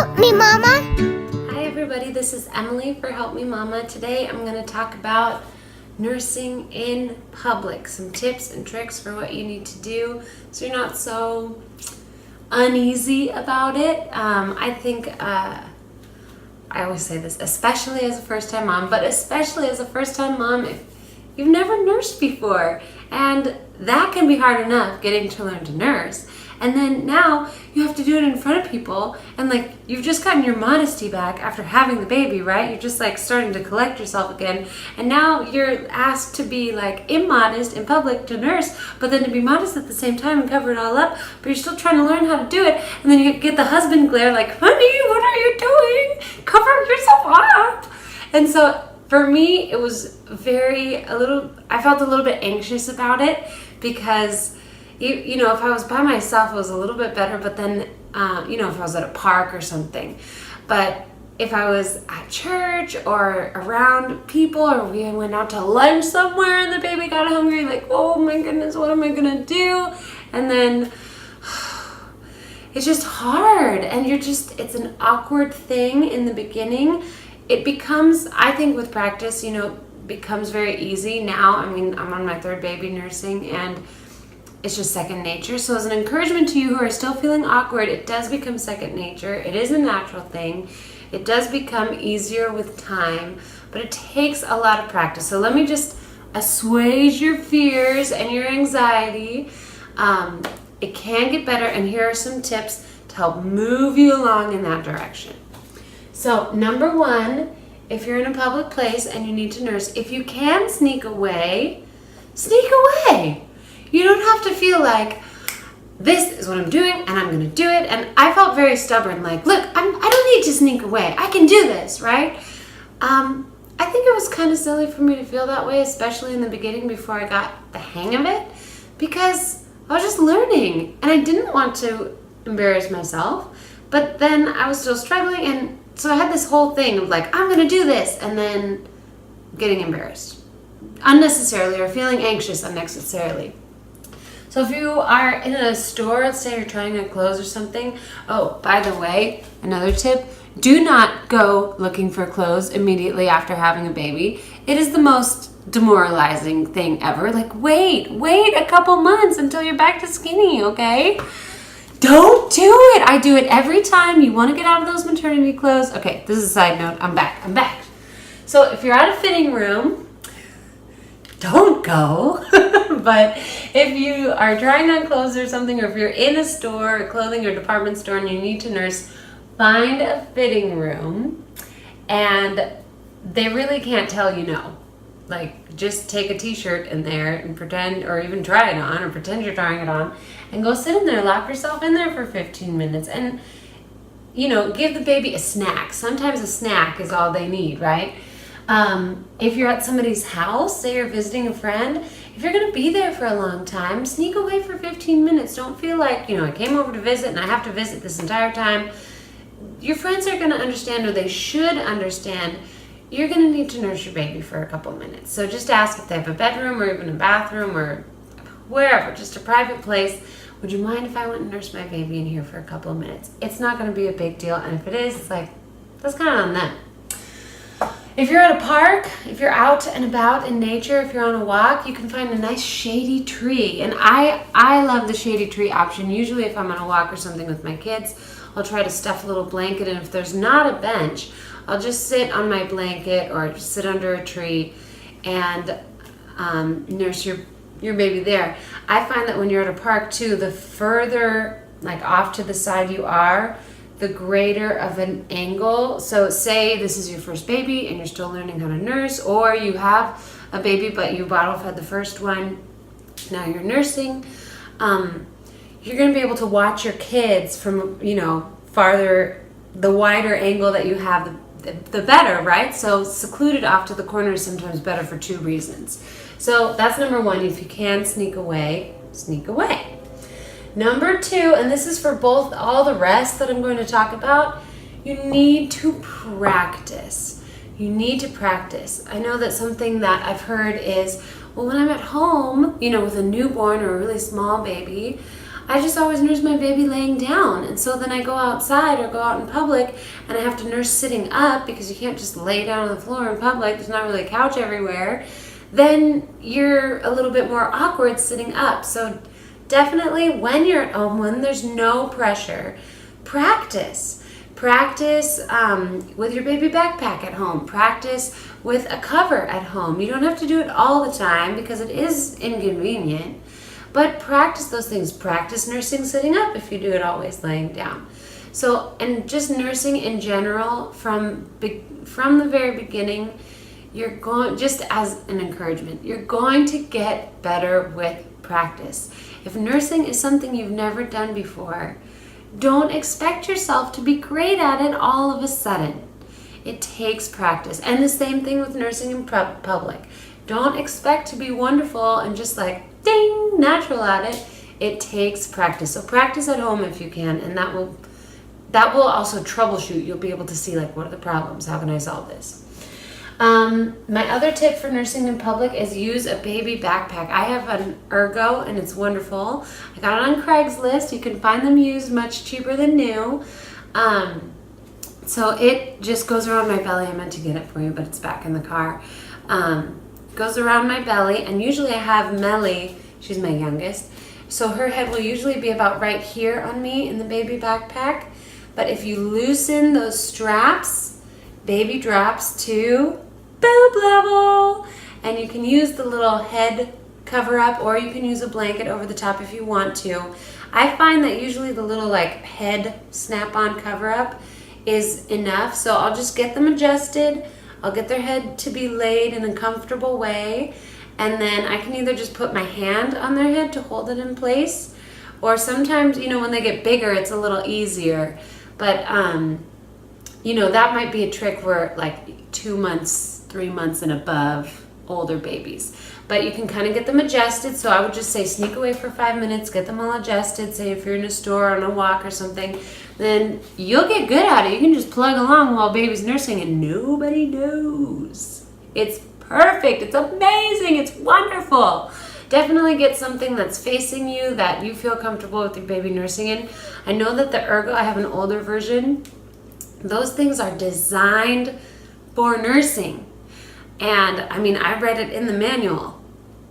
Help Me Mama. Hi everybody, this is Emily for Help Me Mama. Today I'm going to talk about nursing in public. Some tips and tricks for what you need to do so you're not so uneasy about it. I think, I always say this, especially as a first-time mom, but especially as a first-time mom if you've never nursed before. And that can be hard enough, getting to learn to nurse. And then now you have to do it in front of people, and like you've just gotten your modesty back after having the baby, right? You're just like starting to collect yourself again, and now you're asked to be like immodest in public to nurse, but then to be modest at the same time and cover it all up, but you're still trying to learn how to do it, and then you get the husband glare like, honey, what are you doing? Cover yourself up. And so for me, it was I felt a little bit anxious about it because you know, if I was by myself, it was a little bit better, but then, you know, if I was at a park or something. But if I was at church or around people, or we went out to lunch somewhere and the baby got hungry, like, oh my goodness, what am I gonna do? And then it's just hard, and it's an awkward thing in the beginning. It becomes, I think with practice, you know, becomes very easy now. I mean, I'm on my third baby nursing, and it's just second nature. So as an encouragement to you who are still feeling awkward, it does become second nature. It is a natural thing. It does become easier with time, but it takes a lot of practice. So let me just assuage your fears and your anxiety. It can get better, and here are some tips to help move you along in that direction. So number one, if you're in a public place and you need to nurse, if you can sneak away, sneak away. You don't have to feel like, this is what I'm doing and I'm going to do it. And I felt very stubborn, like, look, I don't need to sneak away. I can do this, right? I think it was kind of silly for me to feel that way, especially in the beginning before I got the hang of it, because I was just learning and I didn't want to embarrass myself. But then I was still struggling, and so I had this whole thing of like, I'm going to do this, and then getting embarrassed unnecessarily or feeling anxious unnecessarily. So if you are in a store, let's say you're trying on clothes or something. Oh, by the way, another tip, do not go looking for clothes immediately after having a baby. It is the most demoralizing thing ever. Like, wait a couple months until you're back to skinny, okay? Don't do it. I do it every time. You want to get out of those maternity clothes. Okay, this is a side note. I'm back. So if you're at a fitting room, don't go. But if you are trying on clothes or something, or if you're in a store, a clothing or department store, and you need to nurse, find a fitting room, and they really can't tell you no. Like, just take a t-shirt in there and pretend, or even try it on, or pretend you're trying it on, and go sit in there, lock yourself in there for 15 minutes, and, you know, give the baby a snack. Sometimes a snack is all they need, right? If you're at somebody's house, say you're visiting a friend, if you're going to be there for a long time, sneak away for 15 minutes. Don't feel like, you know, I came over to visit and I have to visit this entire time. Your friends are going to understand, or they should understand, you're going to need to nurse your baby for a couple minutes. So just ask if they have a bedroom or even a bathroom or wherever, just a private place. Would you mind if I went and nursed my baby in here for a couple of minutes? It's not going to be a big deal. And if it is, it's like, that's kind of on them. If you're at a park, if you're out and about in nature, if you're on a walk, you can find a nice shady tree. And I love the shady tree option. Usually if I'm on a walk or something with my kids, I'll try to stuff a little blanket. And if there's not a bench, I'll just sit on my blanket or just sit under a tree and nurse your baby there. I find that when you're at a park too, the further like off to the side you are, the greater of an angle. So say this is your first baby and you're still learning how to nurse, or you have a baby but you bottle fed the first one, now you're nursing, you're going to be able to watch your kids from, you know, farther, the wider angle that you have, the better, right? So secluded off to the corner is sometimes better for two reasons. So that's number one. If you can sneak away, sneak away. Number two, and this is for all the rest that I'm going to talk about, you need to practice. You need to practice. I know that something that I've heard is, well, when I'm at home, you know, with a newborn or a really small baby, I just always nurse my baby laying down. And so then I go outside or go out in public and I have to nurse sitting up because you can't just lay down on the floor in public. There's not really a couch everywhere. Then you're a little bit more awkward sitting up. So definitely when you're at home, when there's no pressure, practice. Practice with your baby backpack at home. Practice with a cover at home. You don't have to do it all the time because it is inconvenient. But practice those things. Practice nursing sitting up if you do it always laying down. So, and just nursing in general from the very beginning, you're going, just as an encouragement, you're going to get better with practice. If nursing is something you've never done before, don't expect yourself to be great at it all of a sudden. It takes practice. And the same thing with nursing in public. Don't expect to be wonderful and just like, ding, natural at it. It takes practice. So practice at home if you can, and that will also troubleshoot. You'll be able to see like, what are the problems? How can I solve this? My other tip for nursing in public is use a baby backpack. I have an Ergo and it's wonderful. I got it on Craigslist. You can find them used much cheaper than new. So it just goes around my belly. I meant to get it for you, but it's back in the car. Goes around my belly, and usually I have Melly, she's my youngest, so her head will usually be about right here on me in the baby backpack. But if you loosen those straps, baby drops to boob level, and you can use the little head cover up, or you can use a blanket over the top if you want to. I find that usually the little like head snap-on cover up is enough, so I'll just get them adjusted. I'll get their head to be laid in a comfortable way, and then I can either just put my hand on their head to hold it in place, or sometimes, you know, when they get bigger, it's a little easier. But, you know, that might be a trick for like 2 months, 3 months and above older babies. But you can kind of get them adjusted. So I would just say sneak away for 5 minutes, get them all adjusted. Say if you're in a store or on a walk or something, then you'll get good at it. You can just plug along while baby's nursing and nobody knows. It's perfect. It's amazing. It's wonderful. Definitely get something that's facing you that you feel comfortable with your baby nursing in. I know that the Ergo, I have an older version. Those things are designed for nursing. And I mean, I read it in the manual.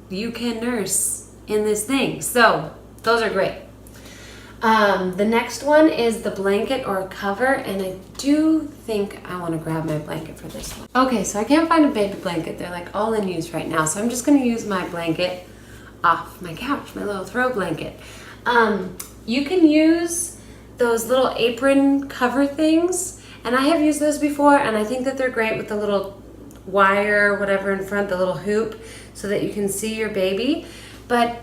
You can nurse in this thing. So those are great. The next one is the blanket or cover, and I do think I want to grab my blanket for this one. Okay, so I can't find a baby blanket. They're like all in use right now. So I'm just going to use my blanket off my couch, my little throw blanket. You can use those little apron cover things, and I have used those before, and I think that they're great with the little wire or whatever in front, the little hoop, so that you can see your baby. But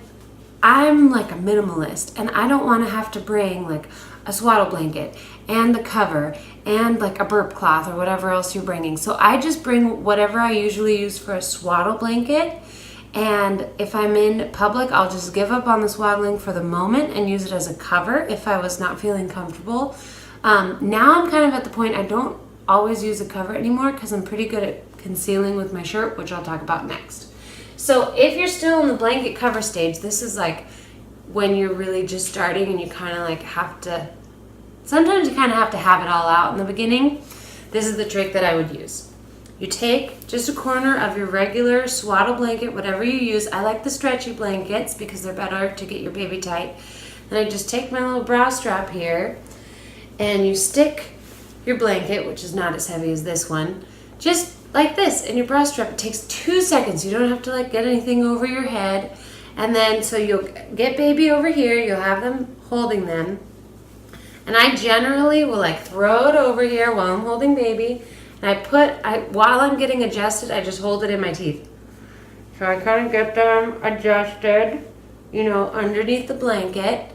I'm like a minimalist, and I don't want to have to bring like a swaddle blanket and the cover and like a burp cloth or whatever else you're bringing. So I just bring whatever I usually use for a swaddle blanket, and if I'm in public, I'll just give up on the swaddling for the moment and use it as a cover if I was not feeling comfortable. Now I'm kind of at the point I don't always use a cover anymore because I'm pretty good at concealing with my shirt, which I'll talk about next. So if you're still in the blanket cover stage, this is like when you're really just starting and you kind of like have to, sometimes you kind of have to have it all out in the beginning. This is the trick that I would use. You take just a corner of your regular swaddle blanket, whatever you use. I like the stretchy blankets because they're better to get your baby tight. And I just take my little bra strap here, and you stick your blanket, which is not as heavy as this one, just like this in your bra strap. It takes 2 seconds. You don't have to like get anything over your head. And then so you'll get baby over here, you'll have them holding them, and I generally will like throw it over here while I'm holding baby, and while I'm getting adjusted, I just hold it in my teeth. So I kind of get them adjusted, you know, underneath the blanket,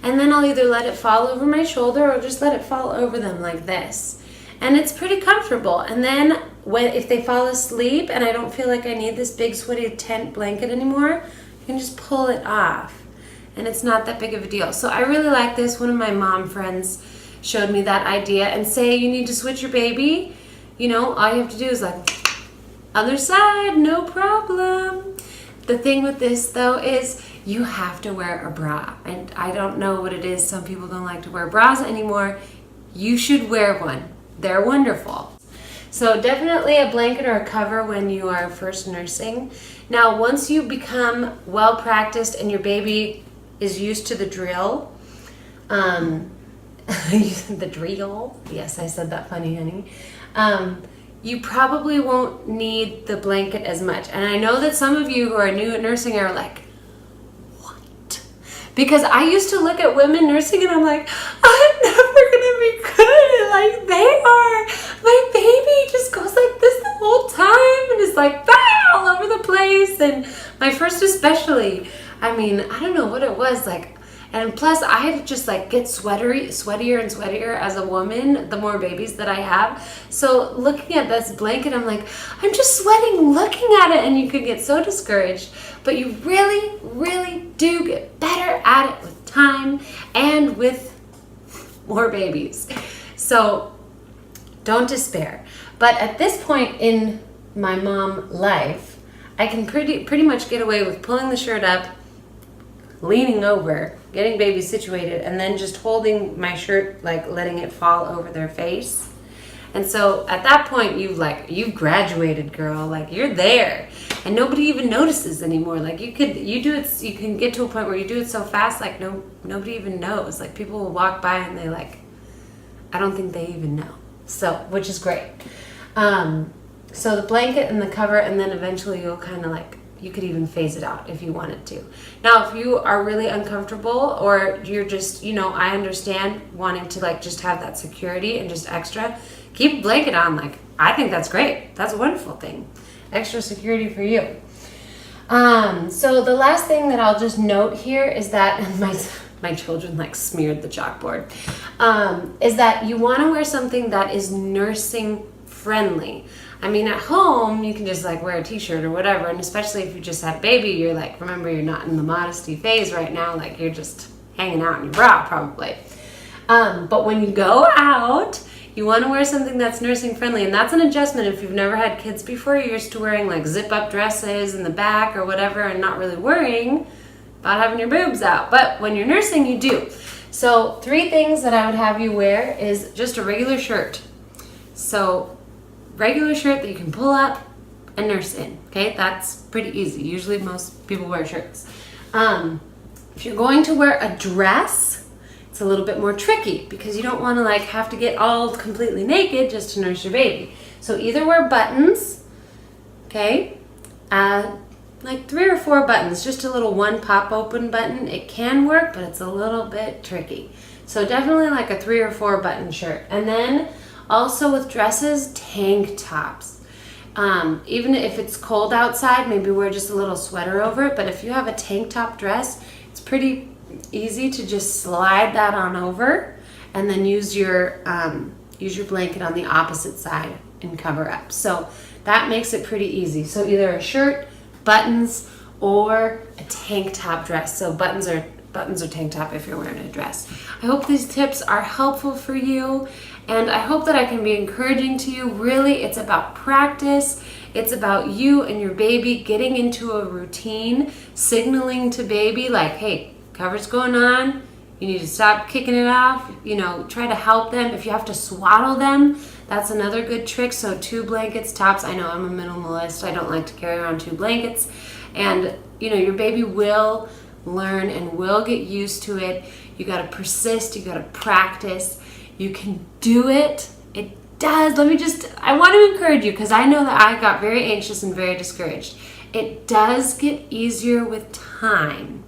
and then I'll either let it fall over my shoulder or just let it fall over them like this. And it's pretty comfortable. And then if they fall asleep and I don't feel like I need this big sweaty tent blanket anymore, you can just pull it off. And it's not that big of a deal. So I really like this. One of my mom friends showed me that idea. And say you need to switch your baby, you know, all you have to do is like, other side, no problem. The thing with this though is you have to wear a bra. And I don't know what it is. Some people don't like to wear bras anymore. You should wear one. They're wonderful. So definitely a blanket or a cover when you are first nursing. Now, once you become well practiced and your baby is used to the drill, the drill, yes, I said that funny, honey. You probably won't need the blanket as much. And I know that some of you who are new at nursing are like, what? Because I used to look at women nursing and I'm like, I'm never gonna be good like they are. My baby just goes like this the whole time and is like all over the place. And my first especially, I mean, I don't know what it was like. And plus, I had to just like get sweatier and sweatier as a woman, the more babies that I have. So looking at this blanket, I'm like, I'm just sweating looking at it, and you could get so discouraged. But you really, really do get better at it with time and with more babies. So don't despair. But at this point in my mom life, I can pretty much get away with pulling the shirt up, leaning over, getting baby situated, and then just holding my shirt, like letting it fall over their face. And so at that point, you've graduated, girl. Like, you're there, and nobody even notices anymore. Like, you can get to a point where you do it so fast, like nobody even knows. Like, people will walk by and they like, I don't think they even know. So, which is great. So the blanket and the cover, and then eventually you'll kind of like, you could even phase it out if you wanted to. Now, if you are really uncomfortable, or you're just, I understand wanting to like just have that security and just extra, keep a blanket on. Like, I think that's great. That's a wonderful thing. Extra security for you. So the last thing that I'll just note here is that my children like smeared the chalkboard, is that you want to wear something that is nursing friendly. I mean, at home, you can just like wear a t-shirt or whatever. And especially if you just had a baby, you're like, remember, you're not in the modesty phase right now. Like, you're just hanging out in your bra probably. But when you go out, you want to wear something that's nursing friendly. And that's an adjustment. If you've never had kids before, you're used to wearing like zip up dresses in the back or whatever, and not really worrying about having your boobs out. But when you're nursing, you do. So 3 things that I would have you wear is just a regular shirt. So regular shirt that you can pull up and nurse in. Okay, that's pretty easy. Usually most people wear shirts. If you're going to wear a dress, it's a little bit more tricky because you don't want to like have to get all completely naked just to nurse your baby. So either wear buttons, okay, like 3 or 4 buttons, just a little one pop open button. It can work, but it's a little bit tricky. So definitely like a 3 or 4 button shirt. And then also with dresses, tank tops. Even if it's cold outside, maybe wear just a little sweater over it. But if you have a tank top dress, it's pretty easy to just slide that on over and then use your blanket on the opposite side and cover up. So that makes it pretty easy. So either a shirt, buttons, or a tank top dress. So buttons or tank top if you're wearing a dress. I hope these tips are helpful for you, and I hope that I can be encouraging to you. Really, it's about practice. It's about you and your baby getting into a routine, signaling to baby like, hey, cover's going on. You need to stop kicking it off. Try to help them. If you have to swaddle them, that's another good trick. So 2 blankets tops. I know I'm a minimalist. I don't like to carry around 2 blankets. And, your baby will learn and will get used to it. You got to persist. You got to practice. You can do it. It does. I want to encourage you because I know that I got very anxious and very discouraged. It does get easier with time.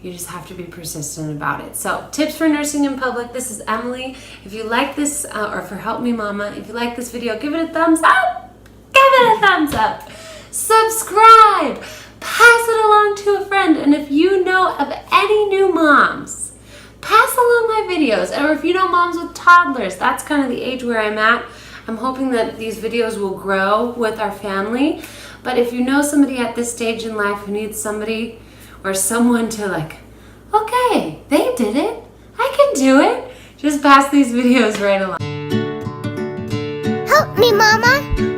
You just have to be persistent about it. So, tips for nursing in public. This is Emily. If you like this, or for Help Me Mama, if you like this video, give it a thumbs up. Give it a thumbs up. Subscribe. Pass it along to a friend. And if you know of any new moms, pass along my videos. Or if you know moms with toddlers, that's kind of the age where I'm at. I'm hoping that these videos will grow with our family. But if you know somebody at this stage in life who needs somebody or someone to like, okay, they did it, I can do it, just pass these videos right along. Help me, Mama.